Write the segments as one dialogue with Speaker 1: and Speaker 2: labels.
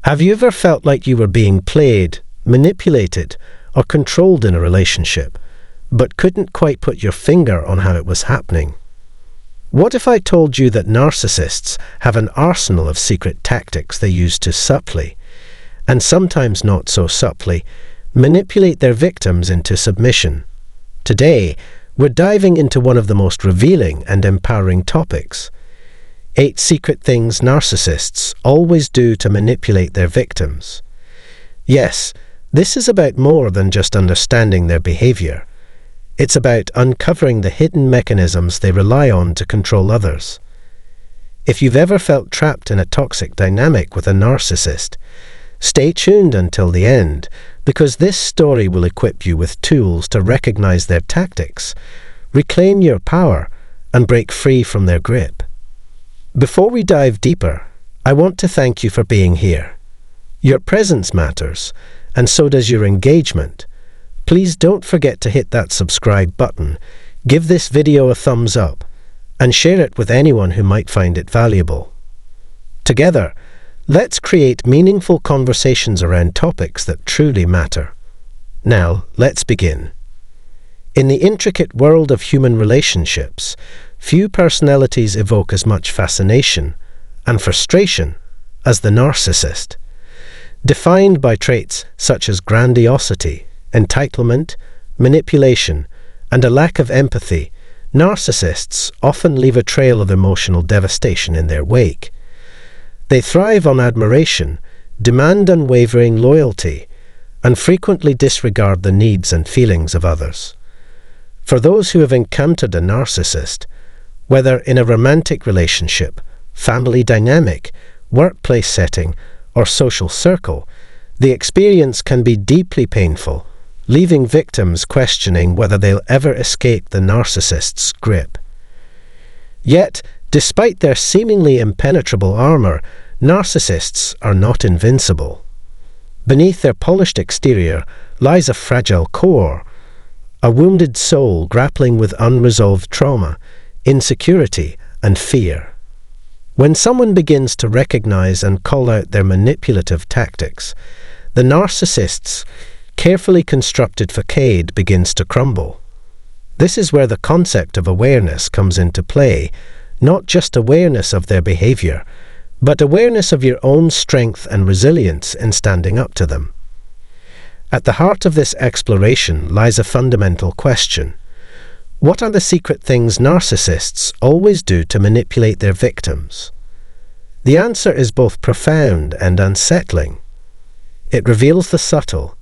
Speaker 1: Have you ever felt like you were being played, manipulated, or controlled in a relationship, but couldn't quite put your finger on how it was happening? What if I told you that narcissists have an arsenal of secret tactics they use to subtly, and sometimes not so subtly, manipulate their victims into submission? Today, we're diving into one of the most revealing and empowering topics: 8 secret things narcissists always do to manipulate their victims. Yes, this is about more than just understanding their behavior. It's about uncovering the hidden mechanisms they rely on to control others. If you've ever felt trapped in a toxic dynamic with a narcissist, stay tuned until the end, because this story will equip you with tools to recognize their tactics, reclaim your power, and break free from their grip. Before we dive deeper, I want to thank you for being here. Your presence matters, and so does your engagement. Please don't forget to hit that subscribe button, give this video a thumbs up, and share it with anyone who might find it valuable. Together, let's create meaningful conversations around topics that truly matter. Now, let's begin. In the intricate world of human relationships, few personalities evoke as much fascination and frustration as the narcissist. Defined by traits such as grandiosity, entitlement, manipulation, and a lack of empathy, narcissists often leave a trail of emotional devastation in their wake. They thrive on admiration, demand unwavering loyalty, and frequently disregard the needs and feelings of others. For those who have encountered a narcissist, whether in a romantic relationship, family dynamic, workplace setting, or social circle, the experience can be deeply painful, leaving victims questioning whether they'll ever escape the narcissist's grip. Yet, despite their seemingly impenetrable armor, narcissists are not invincible. Beneath their polished exterior lies a fragile core, a wounded soul grappling with unresolved trauma, insecurity, and fear. When someone begins to recognize and call out their manipulative tactics, the narcissist's carefully constructed facade begins to crumble. This is where the concept of awareness comes into play, not just awareness of their behavior, but awareness of your own strength and resilience in standing up to them. At the heart of this exploration lies a fundamental question. What are the secret things narcissists always do to manipulate their victims? The answer is both profound and unsettling. It reveals the subtle,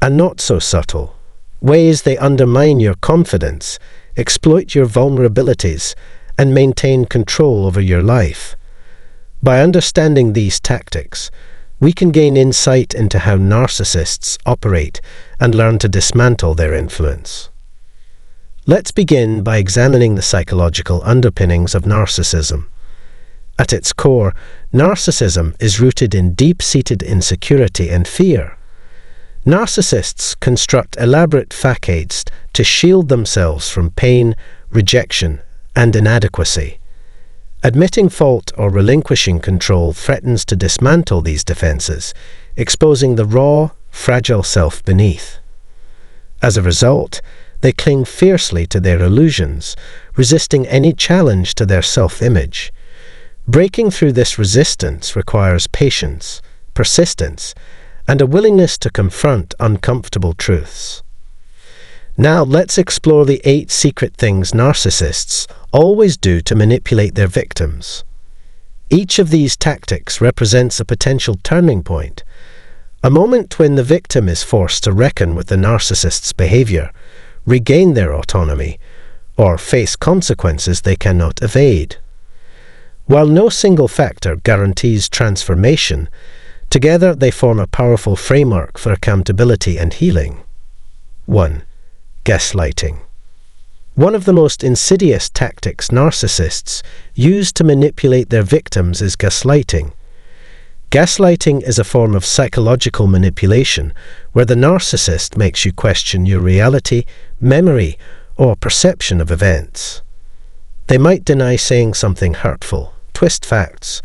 Speaker 1: and not so subtle, ways they undermine your confidence, exploit your vulnerabilities, and maintain control over your life. By understanding these tactics, we can gain insight into how narcissists operate and learn to dismantle their influence. Let's begin by examining the psychological underpinnings of narcissism. At its core, narcissism is rooted in deep-seated insecurity and fear. Narcissists construct elaborate facades to shield themselves from pain, rejection, and inadequacy. Admitting fault or relinquishing control threatens to dismantle these defenses, exposing the raw, fragile self beneath. As a result, they cling fiercely to their illusions, resisting any challenge to their self-image. Breaking through this resistance requires patience, persistence, and a willingness to confront uncomfortable truths. Now let's explore the 8 secret things narcissists always do to manipulate their victims. Each of these tactics represents a potential turning point, a moment when the victim is forced to reckon with the narcissist's behavior, regain their autonomy, or face consequences they cannot evade. While no single factor guarantees transformation, together they form a powerful framework for accountability and healing. 1. Gaslighting. One of the most insidious tactics narcissists use to manipulate their victims is gaslighting. Gaslighting is a form of psychological manipulation where the narcissist makes you question your reality, memory, or perception of events. They might deny saying something hurtful, twist facts,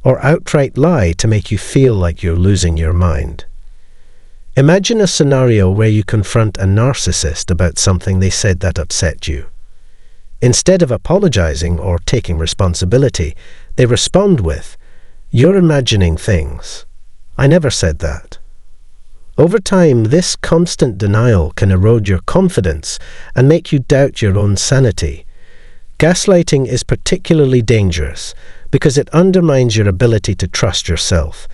Speaker 1: or outright lie to make you feel like you're losing your mind. Imagine a scenario where you confront a narcissist about something they said that upset you. Instead of apologizing or taking responsibility, they respond with, "You're imagining things. I never said that." Over time, this constant denial can erode your confidence and make you doubt your own sanity. Gaslighting is particularly dangerous because it undermines your ability to trust yourself,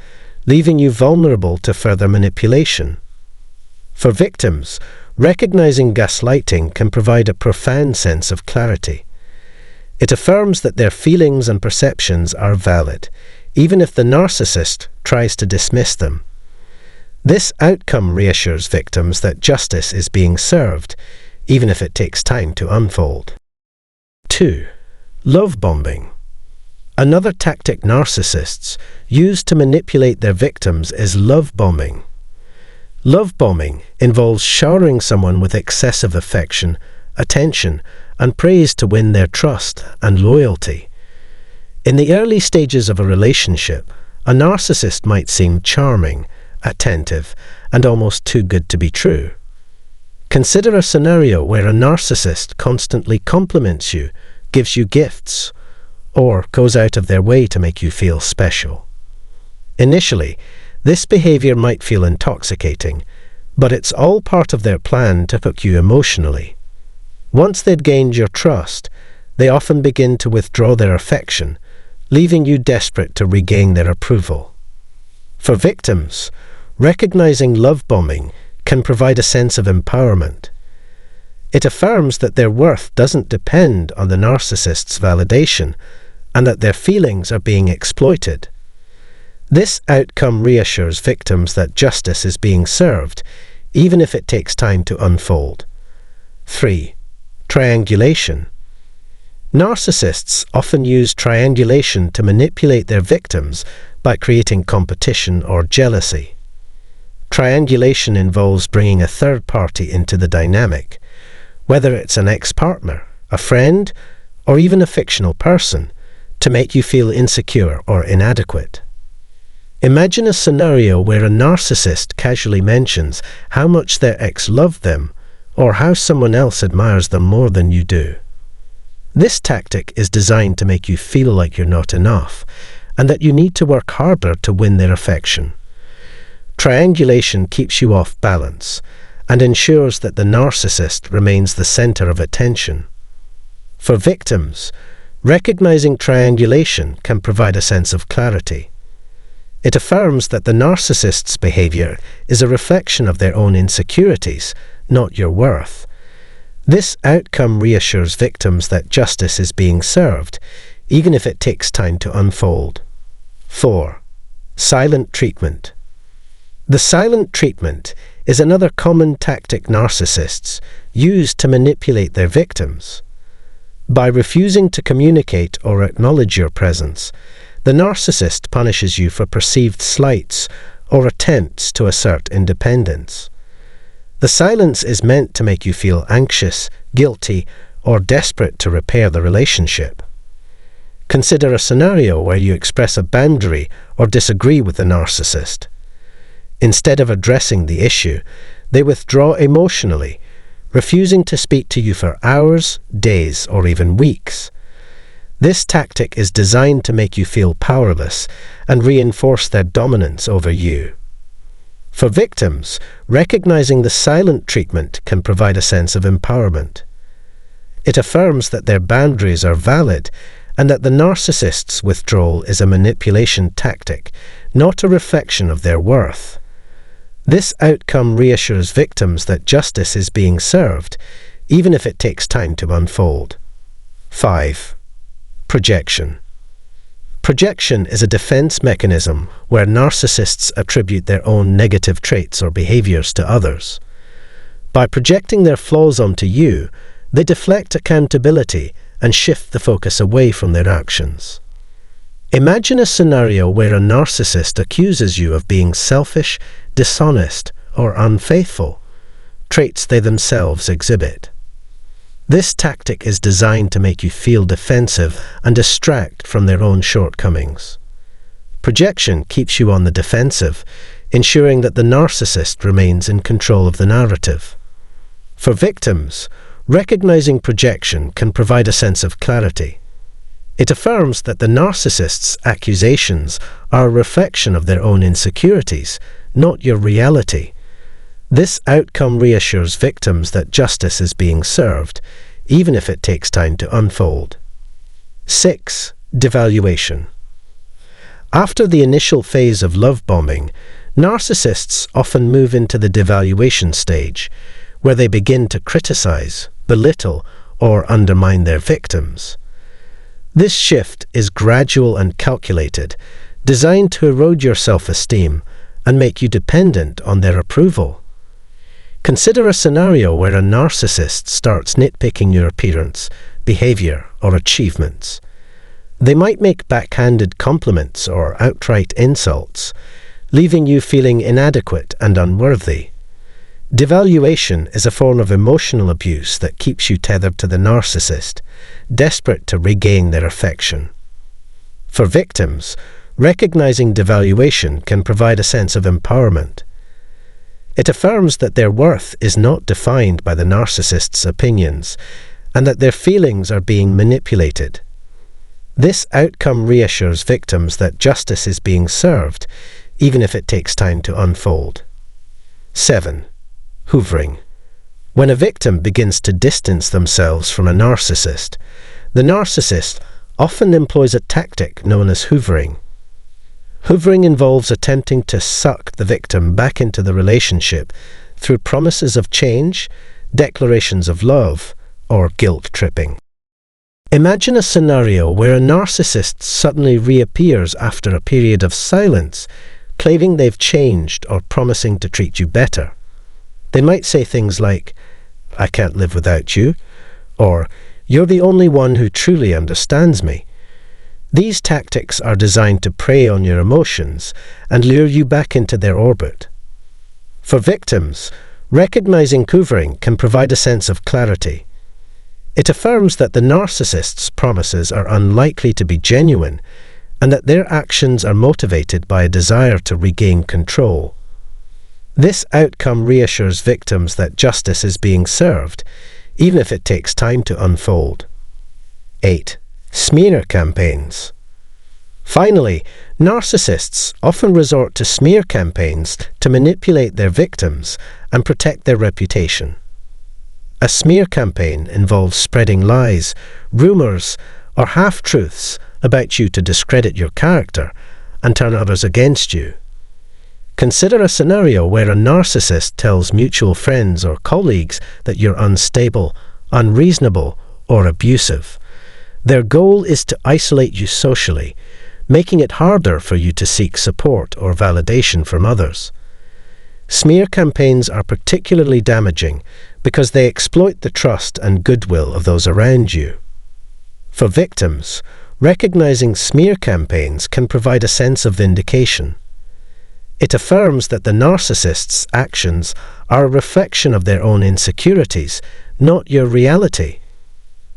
Speaker 1: leaving you vulnerable to further manipulation. For victims, recognizing gaslighting can provide a profound sense of clarity. It affirms that their feelings and perceptions are valid, even if the narcissist tries to dismiss them. This outcome reassures victims that justice is being served, even if it takes time to unfold. 2. Love bombing. Another tactic narcissists use to manipulate their victims is love bombing. Love bombing involves showering someone with excessive affection, attention, and praise to win their trust and loyalty. In the early stages of a relationship, a narcissist might seem charming, attentive, and almost too good to be true. Consider a scenario where a narcissist constantly compliments you, gives you gifts, or goes out of their way to make you feel special. Initially, this behavior might feel intoxicating, but it's all part of their plan to hook you emotionally. Once they've gained your trust, they often begin to withdraw their affection, leaving you desperate to regain their approval. For victims, recognizing love bombing can provide a sense of empowerment. It affirms that their worth doesn't depend on the narcissist's validation and that their feelings are being exploited. This outcome reassures victims that justice is being served, even if it takes time to unfold. 3. Triangulation. Narcissists often use triangulation to manipulate their victims by creating competition or jealousy. Triangulation involves bringing a third party into the dynamic, whether it's an ex-partner, a friend, or even a fictional person, to make you feel insecure or inadequate. Imagine a scenario where a narcissist casually mentions how much their ex loved them, or how someone else admires them more than you do. This tactic is designed to make you feel like you're not enough, and that you need to work harder to win their affection. Triangulation keeps you off balance, and ensures that the narcissist remains the center of attention. For victims, recognizing triangulation can provide a sense of clarity. It affirms that the narcissist's behavior is a reflection of their own insecurities, not your worth. This outcome reassures victims that justice is being served, even if it takes time to unfold. 4. Silent treatment. The silent treatment is another common tactic narcissists use to manipulate their victims. By refusing to communicate or acknowledge your presence, the narcissist punishes you for perceived slights or attempts to assert independence. The silence is meant to make you feel anxious, guilty, or desperate to repair the relationship. Consider a scenario where you express a boundary or disagree with the narcissist. Instead of addressing the issue, they withdraw emotionally, refusing to speak to you for hours, days, or even weeks. This tactic is designed to make you feel powerless and reinforce their dominance over you. For victims, recognizing the silent treatment can provide a sense of empowerment. It affirms that their boundaries are valid and that the narcissist's withdrawal is a manipulation tactic, not a reflection of their worth. This outcome reassures victims that justice is being served, even if it takes time to unfold. 5. Projection. Projection is a defense mechanism where narcissists attribute their own negative traits or behaviors to others. By projecting their flaws onto you, they deflect accountability and shift the focus away from their actions. Imagine a scenario where a narcissist accuses you of being selfish, dishonest, or unfaithful, traits they themselves exhibit. This tactic is designed to make you feel defensive and distract from their own shortcomings. Projection keeps you on the defensive, ensuring that the narcissist remains in control of the narrative. For victims, recognizing projection can provide a sense of clarity. It affirms that the narcissist's accusations are a reflection of their own insecurities, not your reality. This outcome reassures victims that justice is being served, even if it takes time to unfold. 6. Devaluation. After the initial phase of love bombing, narcissists often move into the devaluation stage, where they begin to criticize, belittle, or undermine their victims. This shift is gradual and calculated, designed to erode your self-esteem and make you dependent on their approval. Consider a scenario where a narcissist starts nitpicking your appearance, behavior, or achievements. They might make backhanded compliments or outright insults, leaving you feeling inadequate and unworthy. Devaluation is a form of emotional abuse that keeps you tethered to the narcissist, desperate to regain their affection. For victims, recognizing devaluation can provide a sense of empowerment. It affirms that their worth is not defined by the narcissist's opinions, and that their feelings are being manipulated. This outcome reassures victims that justice is being served, even if it takes time to unfold. 7. Hoovering. When a victim begins to distance themselves from a narcissist, the narcissist often employs a tactic known as hoovering. Hoovering involves attempting to suck the victim back into the relationship through promises of change, declarations of love, or guilt-tripping. Imagine a scenario where a narcissist suddenly reappears after a period of silence, claiming they've changed or promising to treat you better. They might say things like, "I can't live without you," or "You're the only one who truly understands me." These tactics are designed to prey on your emotions and lure you back into their orbit. For victims, recognizing hoovering can provide a sense of clarity. It affirms that the narcissist's promises are unlikely to be genuine and that their actions are motivated by a desire to regain control. This outcome reassures victims that justice is being served, even if it takes time to unfold. 8. Smear campaigns. Finally, narcissists often resort to smear campaigns to manipulate their victims and protect their reputation. A smear campaign involves spreading lies, rumors, or half-truths about you to discredit your character and turn others against you. Consider a scenario where a narcissist tells mutual friends or colleagues that you're unstable, unreasonable, or abusive. Their goal is to isolate you socially, making it harder for you to seek support or validation from others. Smear campaigns are particularly damaging because they exploit the trust and goodwill of those around you. For victims, recognizing smear campaigns can provide a sense of vindication. It affirms that the narcissist's actions are a reflection of their own insecurities, not your reality.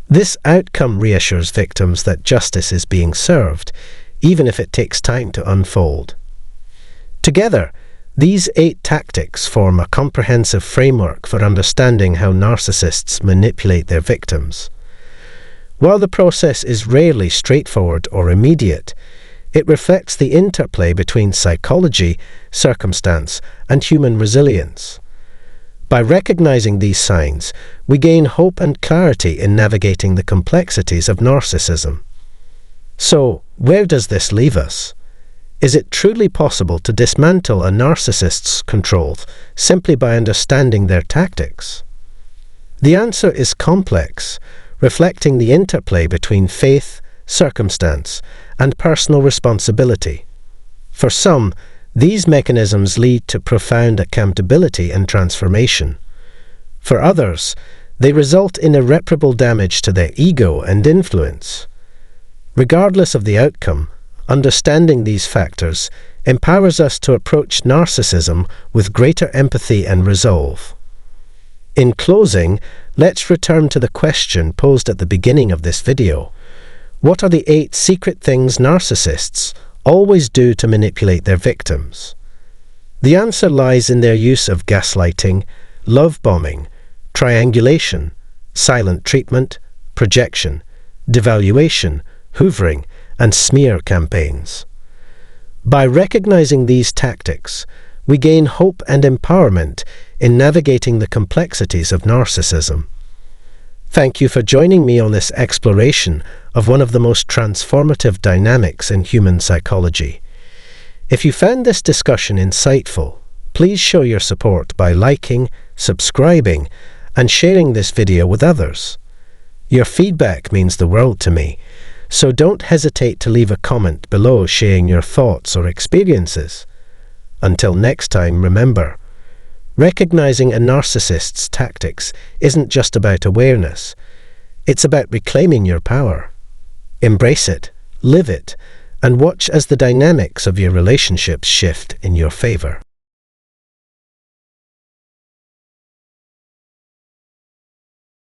Speaker 1: This outcome reassures victims that justice is being served, even if it takes time to unfold. Together, these 8 tactics form a comprehensive framework for understanding how narcissists manipulate their victims. While the process is rarely straightforward or immediate, it reflects the interplay between psychology, circumstance, and human resilience. By recognizing these signs, we gain hope and clarity in navigating the complexities of narcissism. So, where does this leave us? Is it truly possible to dismantle a narcissist's control simply by understanding their tactics? The answer is complex, reflecting the interplay between faith, circumstance, and personal responsibility. For some, these mechanisms lead to profound accountability and transformation. For others, they result in irreparable damage to their ego and influence. Regardless of the outcome, understanding these factors empowers us to approach narcissism with greater empathy and resolve. In closing, let's return to the question posed at the beginning of this video. What are the 8 secret things narcissists always do to manipulate their victims? The answer lies in their use of gaslighting, love bombing, triangulation, silent treatment, projection, devaluation, hoovering, and smear campaigns. By recognizing these tactics, we gain hope and empowerment in navigating the complexities of narcissism. Thank you for joining me on this exploration of one of the most transformative dynamics in human psychology. If you found this discussion insightful, please show your support by liking, subscribing, and sharing this video with others. Your feedback means the world to me, so don't hesitate to leave a comment below sharing your thoughts or experiences. Until next time, remember, recognizing a narcissist's tactics isn't just about awareness. It's about reclaiming your power. Embrace it, live it, and watch as the dynamics of your relationships shift in your favor.